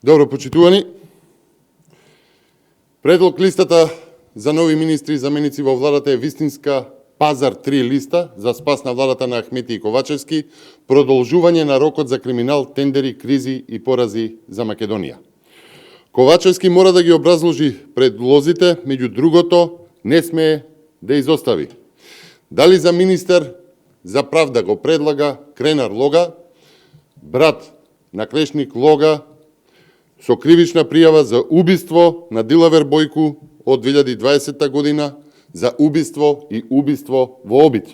Добро, почитувани. Предлог листата за нови министри и заменици во владата е вистинска пазар 3 листа за спас на владата на Ахмети и Ковачевски, продолжување на рокот за криминал, тендери, кризи и порази за Македонија. Ковачевски мора да ги образложи предлозите, меѓу другото не смее да изостави. Дали за министер за правда го предлага Кренар Лога, брат на Клешник Лога, со кривична пријава за убиство на Дилавер Бојку од 2020 година, за убиство и убиство во обид.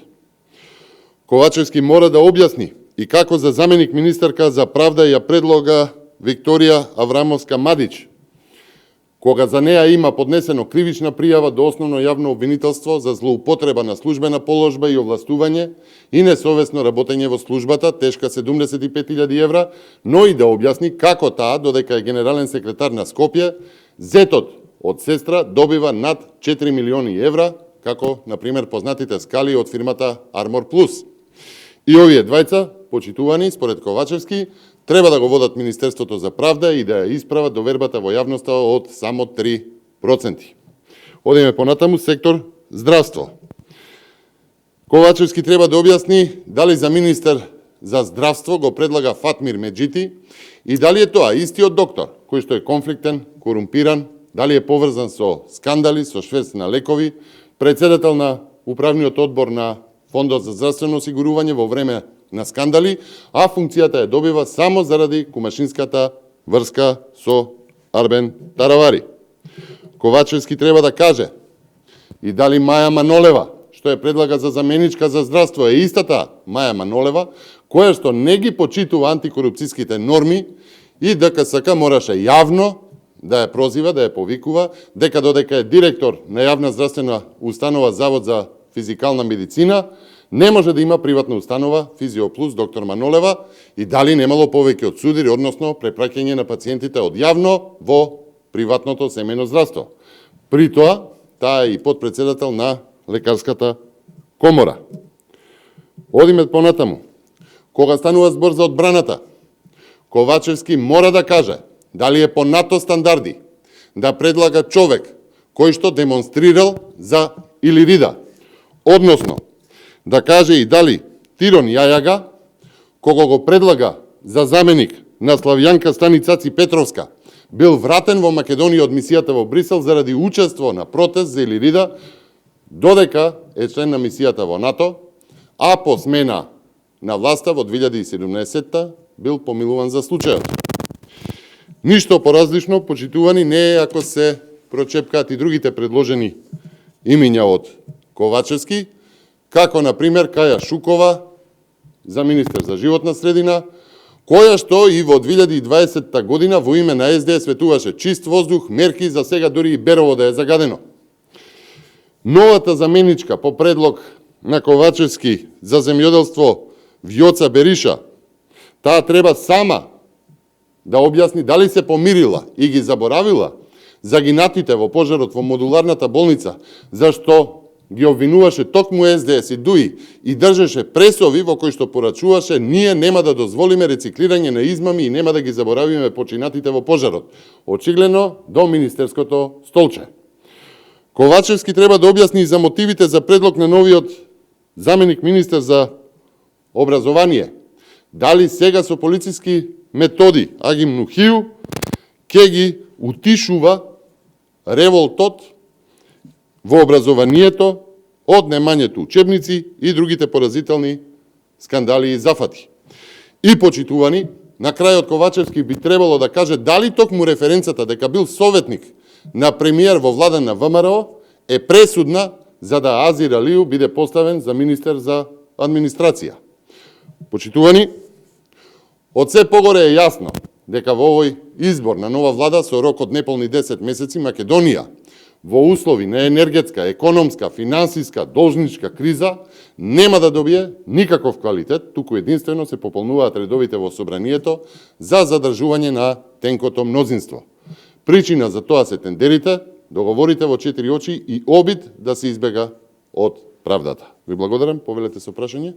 Ковачевски мора да објасни и како за заменик министерка за правда ја предлога Викторија Аврамовска-Мадич, кога за неа има поднесено кривична пријава до основно јавно обвинителство за злоупотреба на службена положба и овластување и несовесно работење во службата, тешка 75.000 евра, но и да објасни како таа, додека е генерален секретар на Скопје, зетот од сестра добива над 4 милиони евра, како, например, познатите скали од фирмата Armor Plus. И овие двајца, почитувани, според Ковачевски, треба да го водат Министерството за правда и да ја исправат довербата во јавноста од само 3%. Одиме понатаму, сектор здравство. Ковачевски треба да објасни дали за министер за здравство го предлага Фатмир Меджити и дали е тоа истиот доктор, кој што е конфликтен, корумпиран, дали е поврзан со скандали, со шверц на лекови, председател на управниот одбор на Фондот за здравствено осигурување во време на скандали, а функцијата ја добива само заради кумашинската врска со Арбен Таравари. Ковачевски треба да каже и дали Маја Манолева, што ја предлага за заменичка за здравство, е истата Маја Манолева, која што не ги почитува антикорупцијските норми и ДКСК мораше јавно да ја прозива, да ја повикува, дека додека е директор на јавна здравствена установа Завод за физикална медицина, не може да има приватна установа Физиоплус доктор Манолева и дали немало повеќе од судири, односно препраќање на пациентите од јавно во приватното семејно здравство. При тоа, таа е и подпредседател на Лекарската комора. Одиме понатаму. Кога станува збор за одбраната, Ковачевски мора да каже дали е по НАТО стандарди да предлага човек кој што демонстрирал за Илирида, односно да каже и дали Тирон Јајага, кога го предлага за заменик на Славјанка Станицаци Петровска, бил вратен во Македонија од мисијата во Брисел заради учество на протест за Илирида, додека е член на мисијата во НАТО, а по смена на власта во 2017 бил помилуван за случајот. Ништо поразлично, почитувани, не е ако се прочепкаат и другите предложени имиња од Ковачевски, како, например, Каја Шукова, за министер за животна средина, која што и во 2020 година во име на СДС светуваше чист воздух, мерки, за сега дури и Берово да е загадено. Новата заменичка по предлог на Ковачевски за земјоделство Вјоца Бериша, таа треба сама да објасни дали се помирила и ги заборавила загинатите во пожарот во модуларната болница, зашто ги обвинуваше токму СДС и ДУИ и држеше пресови во кои што порачуваше ние нема да дозволиме рециклирање на измами и нема да ги заборавиме починатите во пожарот. Очигледно до министерското столче. Ковачевски треба да објасни и за мотивите за предлог на новиот заменик министер за образование. Дали сега со полициски методи Агим Нухију ќе ги утишува револтот во образованието, однемањето учебници и другите поразителни скандали и зафати. И почитувани, на крајот Ковачевски би требало да каже дали токму референцата дека бил советник на премиер во влада на ВМРО е пресудна за да Азир Алију биде поставен за министер за администрација. Почитувани, од се погоре е јасно дека во овој избор на нова влада со рок од неполни 10 месеци Македонија во услови на енергетска, економска, финансиска, должничка криза нема да добие никаков квалитет, туку единствено се пополнуваат редовите во собранието за задржување на тенкото мнозинство. Причина за тоа се тендерите, договорите во 4 очи и обид да се избега од правдата. Ви благодарам, повелете со прашање.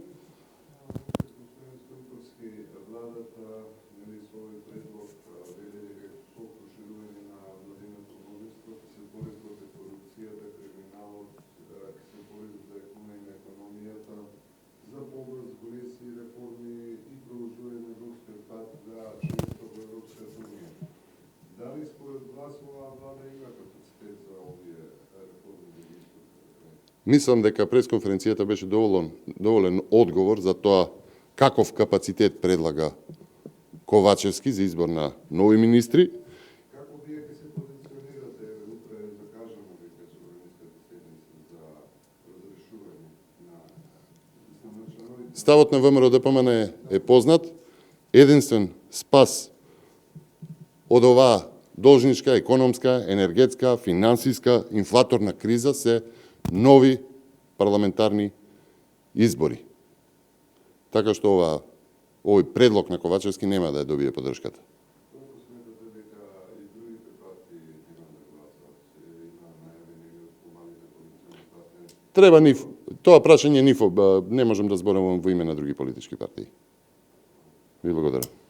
vas ova vlada ima kapacitet za ovие реформи? Мислам дека пресконференцијата беше доволен одговор за тоа каков капацитет предлага Ковачевски за избор на нови министри. Како вие ќе се позиционирате утре да кажеме дека ќе организирате седница за разрешување на членовите? Ставот на ВМРО ДПМН е познат. Единствен спас од оваа должничка, економска, енергетска, финансиска, инфлаторна криза се нови парламентарни избори. Така што овој предлог на Ковачевски нема да ја добие поддршката. Колку сметате дека и другите партии има да гласат? Има најавени помалите коалициони партнери? Треба нив, тоа прашање нив, не можам да зборувам во име на други политички партии. Ви благодарам.